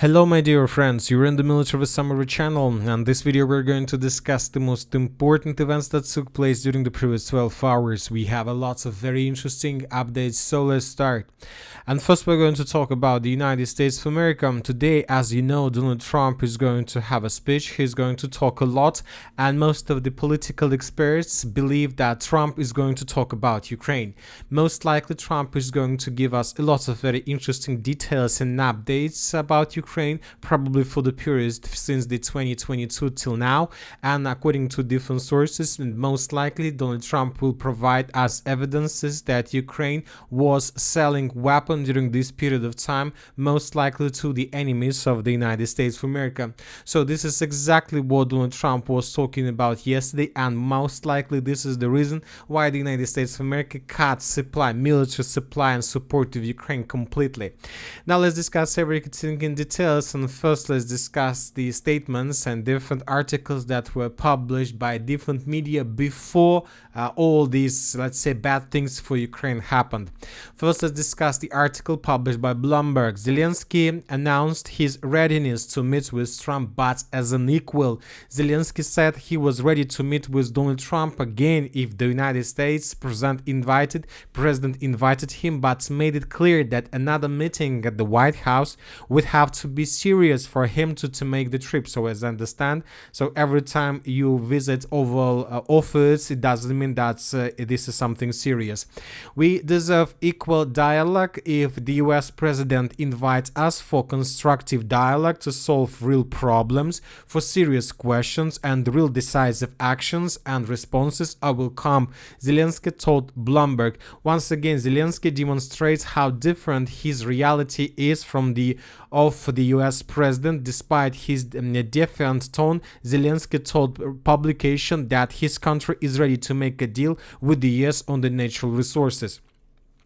Hello my dear friends, you're in the Military Summary channel, and this video we're going to discuss the most important events that took place during the previous 12 hours. We have a lots of very interesting updates, so let's start. And first we're going to talk about the United States of America. Today, as you know, Donald Trump is going to have a speech. He's going to talk a lot, and most of the political experts believe that Trump is going to talk about Ukraine. Most likely Trump is going to give us a lot of very interesting details and updates about Ukraine, probably for the period since the 2022 till now, and according to different sources, most likely Donald Trump will provide us evidences that Ukraine was selling weapons during this period of time, most likely to the enemies of the United States of America. So this is exactly what Donald Trump was talking about yesterday, and most likely this is the reason why the United States of America cut supply, military supply and support to Ukraine completely. Now let's discuss everything in details, and first let's discuss the statements and different articles that were published by different media before all these, let's say, bad things for Ukraine happened. First, let's discuss the article published by Bloomberg. Zelensky announced his readiness to meet with Trump, but as an equal. Zelensky said he was ready to meet with Donald Trump again if the United States president invited him, but made it clear that another meeting at the White House would have to be serious for him to make the trip. So as I understand, so every time you visit Oval Office, it doesn't mean that this is something serious. We deserve equal dialogue. If the US president invites us for constructive dialogue to solve real problems, for serious questions and real decisive actions and responses, I will come, Zelensky told Bloomberg. Once again, Zelensky demonstrates how different his reality is from of the US president. Despite his defiant tone, Zelensky told publication that his country is ready to make a deal with the US on the natural resources.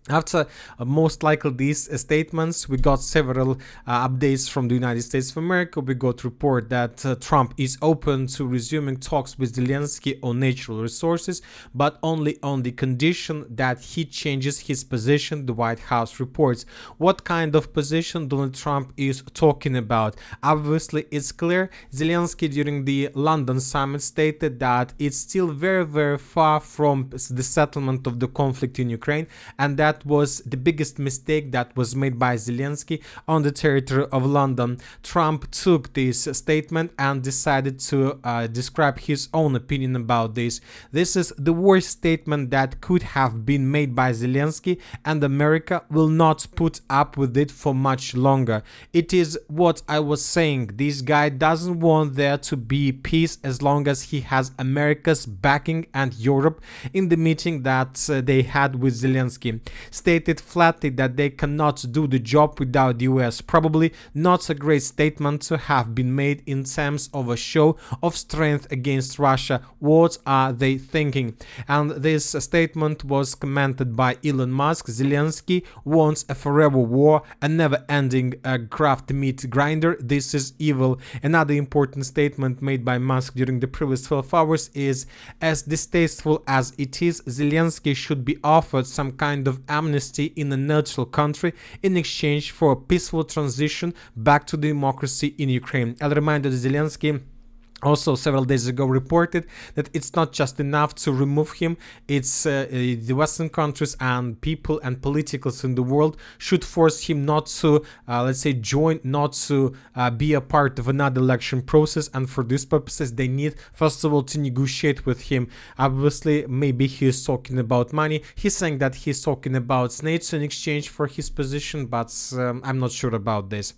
After most likely these statements, we got several updates from the United States of America. We got report that Trump is open to resuming talks with Zelensky on natural resources, but only on the condition that he changes his position, the White House reports. What kind of position Donald Trump is talking about? Obviously, it's clear. Zelensky during the London summit stated that it's still very, very far from the settlement of the conflict in Ukraine, and that was the biggest mistake that was made by Zelensky on the territory of London. Trump took this statement and decided to describe his own opinion about this. This is the worst statement that could have been made by Zelensky, and America will not put up with it for much longer. It is what I was saying. This guy doesn't want there to be peace as long as he has America's backing and Europe. In the meeting that they had with Zelensky, stated flatly that they cannot do the job without the US. Probably not a great statement to have been made in terms of a show of strength against Russia. What are they thinking? And this statement was commented by Elon Musk. Zelensky wants a forever war, a never-ending craft meat grinder. This is evil. Another important statement made by Musk during the previous 12 hours is, as distasteful as it is, Zelensky should be offered some kind of amnesty in a neutral country in exchange for a peaceful transition back to democracy in Ukraine. I'll remind that Zelensky also several days ago reported that it's not just enough to remove him, it's the Western countries and people and politicals in the world should force him not to, let's say, join, not to be a part of another election process, and for these purposes they need first of all to negotiate with him. Obviously, maybe he is talking about money. He's saying that he's talking about NATO in exchange for his position, but I'm not sure about this.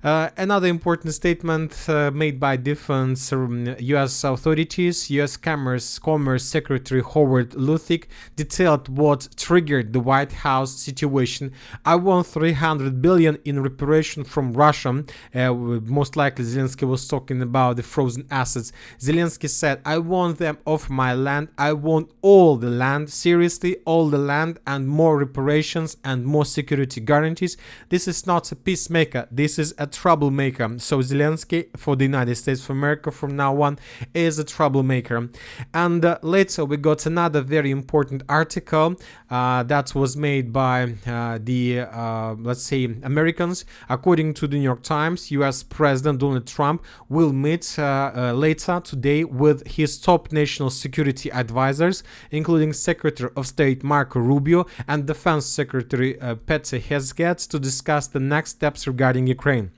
Another important statement made by different US authorities. US Commerce Secretary Howard Lutnick detailed what triggered the White House situation. I want $300 billion in reparation from Russia. Most likely Zelensky was talking about the frozen assets. Zelensky said, I want them off my land. I want all the land, seriously, all the land, and more reparations and more security guarantees. This is not a peacemaker. This is a troublemaker. So Zelensky for the United States of America from now on is a troublemaker. And later we got another very important article that was made by let's say, Americans. According to the New York Times, US President Donald Trump will meet later today with his top national security advisors, including Secretary of State Marco Rubio and Defense Secretary Pete Hegseth, to discuss the next steps regarding Ukraine.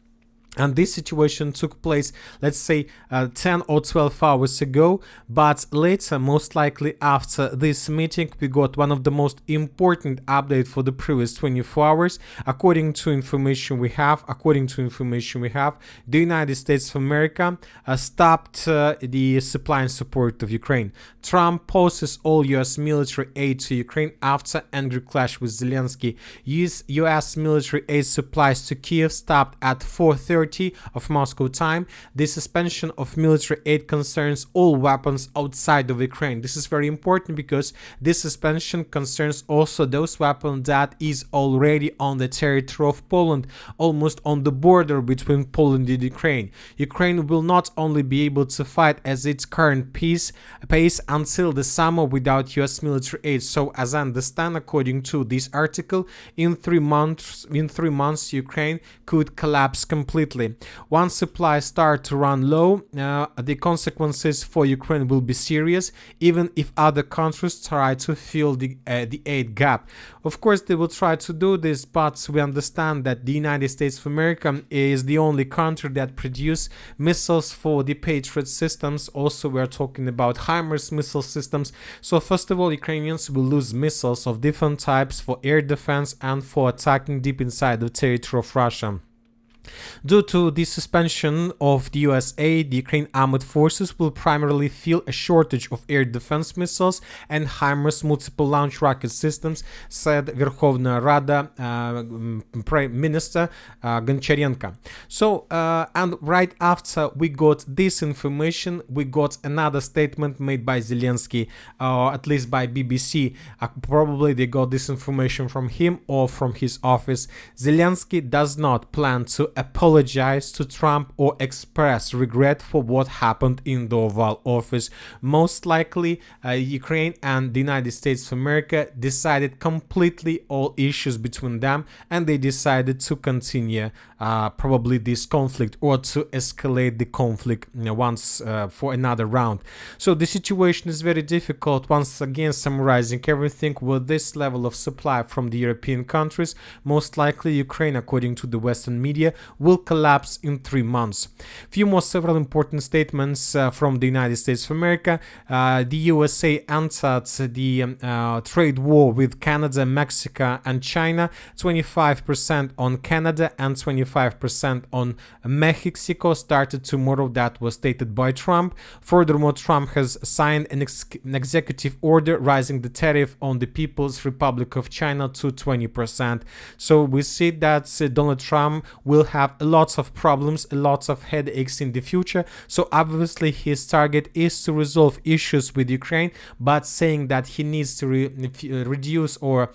And this situation took place, let's say, 10 or 12 hours ago, but later, most likely after this meeting, we got one of the most important updates for the previous 24 hours. According to information we have, the United States of America stopped the supply and support of Ukraine. Trump pauses all US military aid to Ukraine after angry clash with Zelensky. US military aid supplies to Kiev stopped at 4:30 of Moscow time. The suspension of military aid concerns all weapons outside of Ukraine. This is very important because this suspension concerns also those weapons that is already on the territory of Poland, almost on the border between Poland and Ukraine. Ukraine will not only be able to fight at its current pace until the summer without US military aid. So, as I understand, according to this article, in 3 months, Ukraine could collapse completely. Once supplies start to run low, the consequences for Ukraine will be serious, even if other countries try to fill the aid gap. Of course, they will try to do this, but we understand that the United States of America is the only country that produces missiles for the Patriot systems. Also, we are talking about HIMARS missile systems. So, first of all, Ukrainians will lose missiles of different types for air defense and for attacking deep inside the territory of Russia. Due to the suspension of the US aid, the Ukraine armed forces will primarily feel a shortage of air defense missiles and HIMARS multiple launch rocket systems, said Verkhovna Rada Prime Minister Goncharenko. So, and right after we got this information, we got another statement made by Zelensky, or at least by BBC. Probably they got this information from him or from his office. Zelensky does not plan to apologize to Trump or express regret for what happened in the Oval Office. Most likely, Ukraine and the United States of America decided completely all issues between them, and they decided to continue probably this conflict or to escalate the conflict once for another round. So the situation is very difficult. Once again, summarizing everything, with this level of supply from the European countries, most likely Ukraine, according to the Western media, will collapse in 3 months. Several important statements from the United States of America. The USA entered the trade war with Canada, Mexico, and China. 25% on Canada and 25% on Mexico started tomorrow. That was stated by Trump. Furthermore, Trump has signed an executive order raising the tariff on the People's Republic of China to 20%. So we see that Donald Trump will have lots of problems, lots of headaches in the future. So obviously his target is to resolve issues with Ukraine, but saying that he needs to reduce or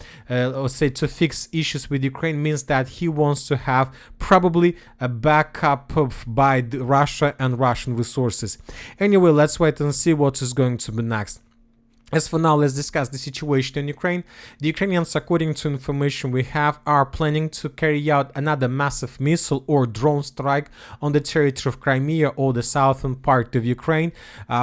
say to fix issues with Ukraine means that he wants to have probably a backup by Russia and Russian resources. Anyway, let's wait and see what is going to be next. As for now, let's discuss the situation in Ukraine. The Ukrainians, according to information we have, are planning to carry out another massive missile or drone strike on the territory of Crimea or the southern part of Ukraine.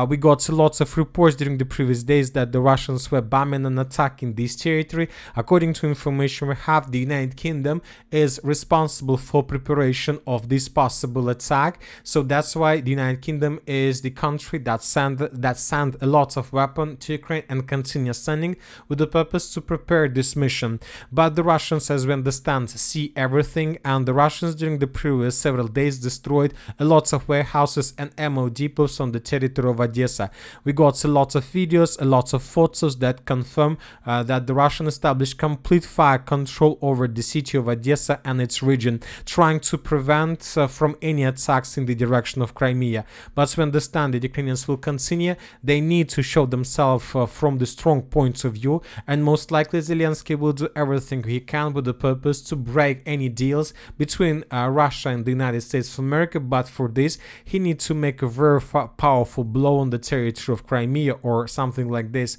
We got lots of reports during the previous days that the Russians were bombing and attacking this territory. According to information we have, the United Kingdom is responsible for preparation of this possible attack. So that's why the United Kingdom is the country that sent a lot of weapons to Ukraine and continue sending with the purpose to prepare this mission. But the Russians, as we understand, see everything, and the Russians during the previous several days destroyed a lot of warehouses and ammo depots on the territory of Odessa. We got a lot of videos, a lot of photos that confirm that the Russian established complete fire control over the city of Odessa and its region, trying to prevent from any attacks in the direction of Crimea. But we understand that the Ukrainians will continue. They need to show themselves from the strong points of view, and most likely Zelensky will do everything he can with the purpose to break any deals between Russia and the United States of America. But for this, he needs to make a very powerful blow on the territory of Crimea or something like this.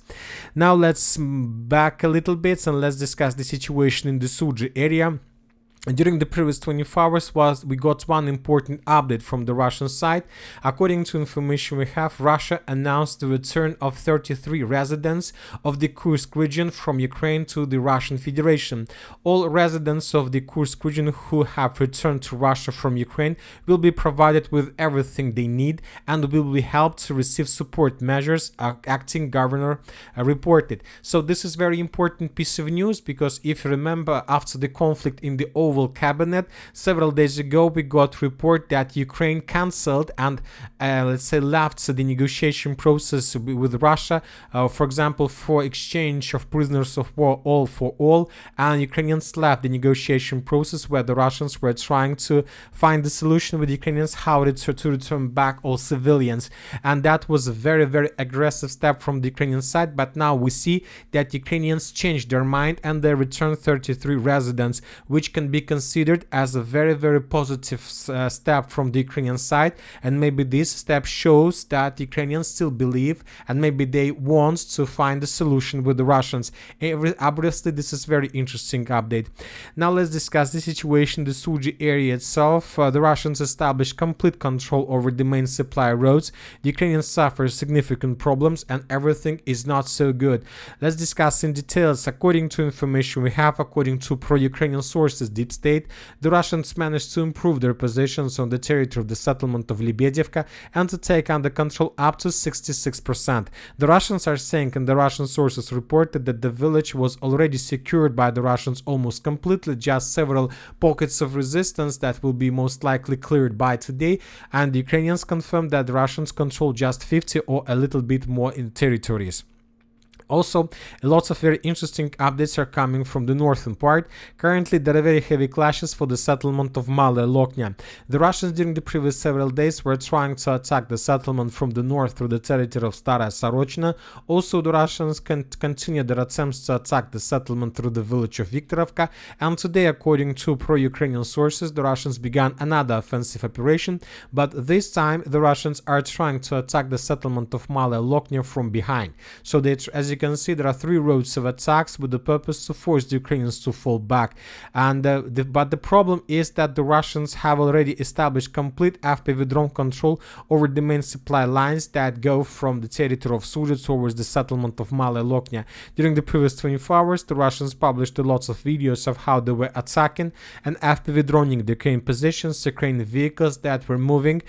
Now let's back a little bit and let's discuss the situation in the Sujda area. During the previous 24 hours we got one important update from the Russian side. According to information we have, Russia announced the return of 33 residents of the Kursk region from Ukraine to the Russian Federation. All residents of the Kursk region who have returned to Russia from Ukraine will be provided with everything they need and will be helped to receive support measures, acting governor reported. So this is very important piece of news, because if you remember, after the conflict in the Oval Cabinet several days ago, we got report that Ukraine cancelled and let's say left the negotiation process with Russia, for example, for exchange of prisoners of war all for all, and Ukrainians left the negotiation process where the Russians were trying to find the solution with Ukrainians how to return back all civilians, and that was a very, very aggressive step from the Ukrainian side. But now we see that Ukrainians changed their mind and they returned 33 residents, which can be considered as a very, very positive step from the Ukrainian side. And maybe this step shows that Ukrainians still believe and maybe they want to find a solution with the Russians. Obviously, this is very interesting update. Now let's discuss the situation in the Sujda area itself. The Russians established complete control over the main supply roads. The Ukrainians suffer significant problems and everything is not so good. Let's discuss in details. According to information we have, according to pro-Ukrainian sources, Deep State, the Russians managed to improve their positions on the territory of the settlement of Lebedevka and to take under control up to 66%. The Russians are saying, and the Russian sources reported, that the village was already secured by the Russians almost completely, just several pockets of resistance that will be most likely cleared by today, and the Ukrainians confirmed that the Russians control just 50 or a little bit more in territories. Also, lots of very interesting updates are coming from the northern part. Currently, there are very heavy clashes for the settlement of Malaya Loknya. The Russians during the previous several days were trying to attack the settlement from the north through the territory of Staraya Sorochina. Also, the Russians continue their attempts to attack the settlement through the village of Viktorovka. And today, according to pro-Ukrainian sources, the Russians began another offensive operation, but this time the Russians are trying to attack the settlement of Malaya Loknya from behind. So they, as you can see, there are 3 roads of attacks with the purpose to force the Ukrainians to fall back. And but the problem is that the Russians have already established complete FPV drone control over the main supply lines that go from the territory of Sujda towards the settlement of Malaya Loknya. During the previous 24 hours, the Russians published lots of videos of how they were attacking and FPV droning the Ukrainian positions, Ukrainian vehicles that were moving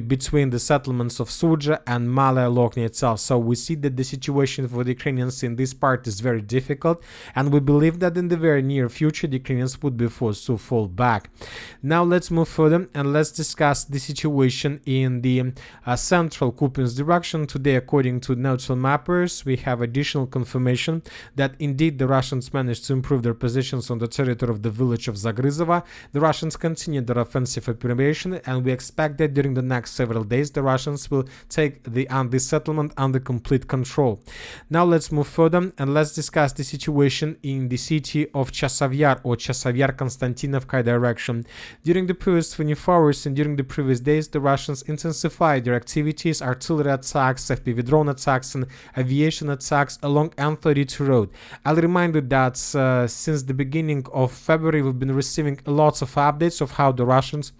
between the settlements of Sujda and Malaya Loknya itself. So we see that the situation for the Ukrainians in this part is very difficult, and we believe that in the very near future the Ukrainians would be forced to fall back. Now let's move further and let's discuss the situation in the central Kupiansk direction. Today, according to neutral mappers, we have additional confirmation that indeed the Russians managed to improve their positions on the territory of the village of Zagryzovo. The Russians continue their offensive operation, and we expect that during the next several days the Russians will take the settlement under complete control. Now let's move further and let's discuss the situation in the city of Chasavyar or Chasavyar-Konstantinovka direction. During the previous 24 hours and during the previous days, the Russians intensified their activities, artillery attacks, FPV drone attacks and aviation attacks along M32 road. I'll remind you that since the beginning of February we've been receiving lots of updates of how the Russians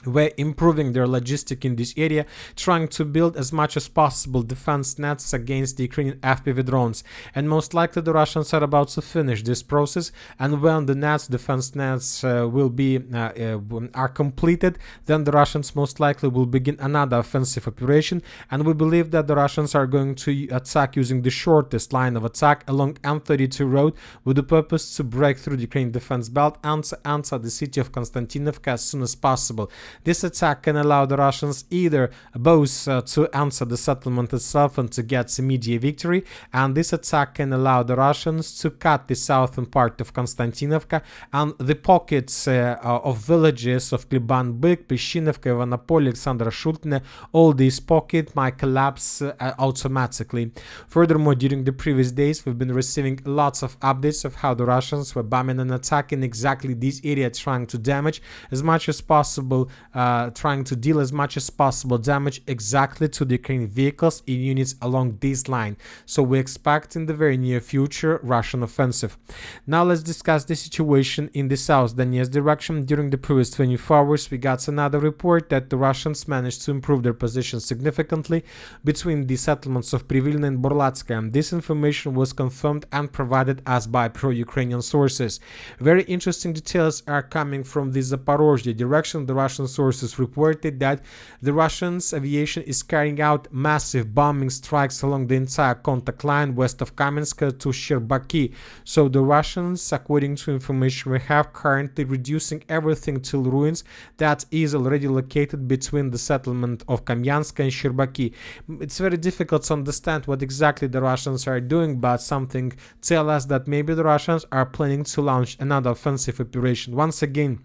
were improving their logistics in this area, trying to build as much as possible defense nets against the Ukrainian FPV drones. And most likely the Russians are about to finish this process, and when the defense nets will be are completed, then the Russians most likely will begin another offensive operation, and we believe that the Russians are going to attack using the shortest line of attack along M32 road with the purpose to break through the Ukrainian defense belt and to enter the city of Konstantinovka as soon as possible. This attack can allow the Russians either both to enter the settlement itself and to get immediate victory, and this attack can allow the Russians to cut the southern part of Konstantinovka and the pockets of villages of Kleban-Byk, Pishinovka, Ivanopol, Alexandra Shultne. All these pockets might collapse automatically. Furthermore, during the previous days, we've been receiving lots of updates of how the Russians were bombing and attacking exactly this area, trying to damage as much as possible, trying to deal as much as possible damage exactly to the Ukrainian vehicles in units along this line. So we expect in the very near future Russian offensive. Now let's discuss the situation in the South Donetsk direction. During the previous 24 hours, we got another report that the Russians managed to improve their position significantly between the settlements of Privilny and Borlatska. This information was confirmed and provided us by pro-Ukrainian sources. Very interesting details are coming from the Zaporozhye direction. The Russian sources reported that the Russians aviation is carrying out massive bombing strikes along the entire contact line west of Kamensk to Sherbaki. So the Russians, according to information we have, currently reducing everything till ruins that is already located between the settlement of Kamyansk and Sherbaki. It's very difficult to understand what exactly the Russians are doing, but something tells us that maybe the Russians are planning to launch another offensive operation. Once again,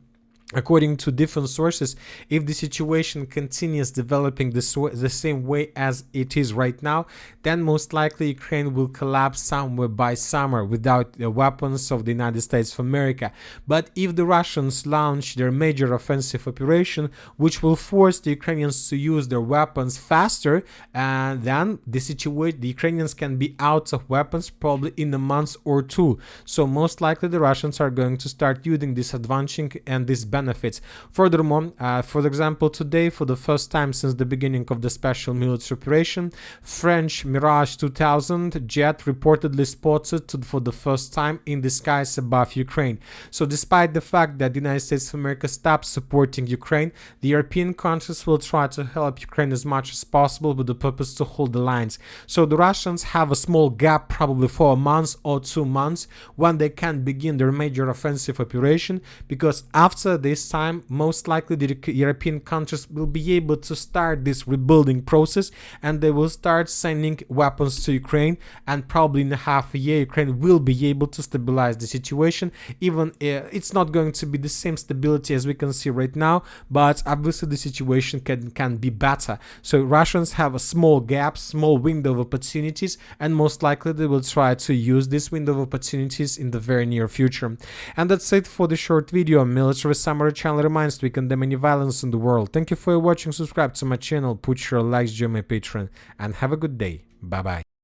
according to different sources, if the situation continues developing the same way as it is right now, then most likely Ukraine will collapse somewhere by summer without the weapons of the United States of America. But if the Russians launch their major offensive operation, which will force the Ukrainians to use their weapons faster, then the Ukrainians can be out of weapons probably in a month or two. So most likely the Russians are going to start using this advantage and this benefits. Furthermore, for example, today, for the first time since the beginning of the special military operation, French Mirage 2000 jet reportedly spotted for the first time in the skies above Ukraine. So despite the fact that the United States of America stopped supporting Ukraine, the European countries will try to help Ukraine as much as possible with the purpose to hold the lines. So the Russians have a small gap, probably for a month or 2 months, when they can begin their major offensive operation, because after this time, most likely the European countries will be able to start this rebuilding process, and they will start sending weapons to Ukraine, and probably in half a year Ukraine will be able to stabilize the situation. Even it's not going to be the same stability as we can see right now, but obviously the situation can be better. So Russians have a small gap, small window of opportunities, and most likely they will try to use this window of opportunities in the very near future. And that's it for the short video. Military Summary channel reminds we condemn any violence in the world. Thank you for watching. Subscribe to my channel, put your likes, join my Patreon, and have a good day. Bye bye.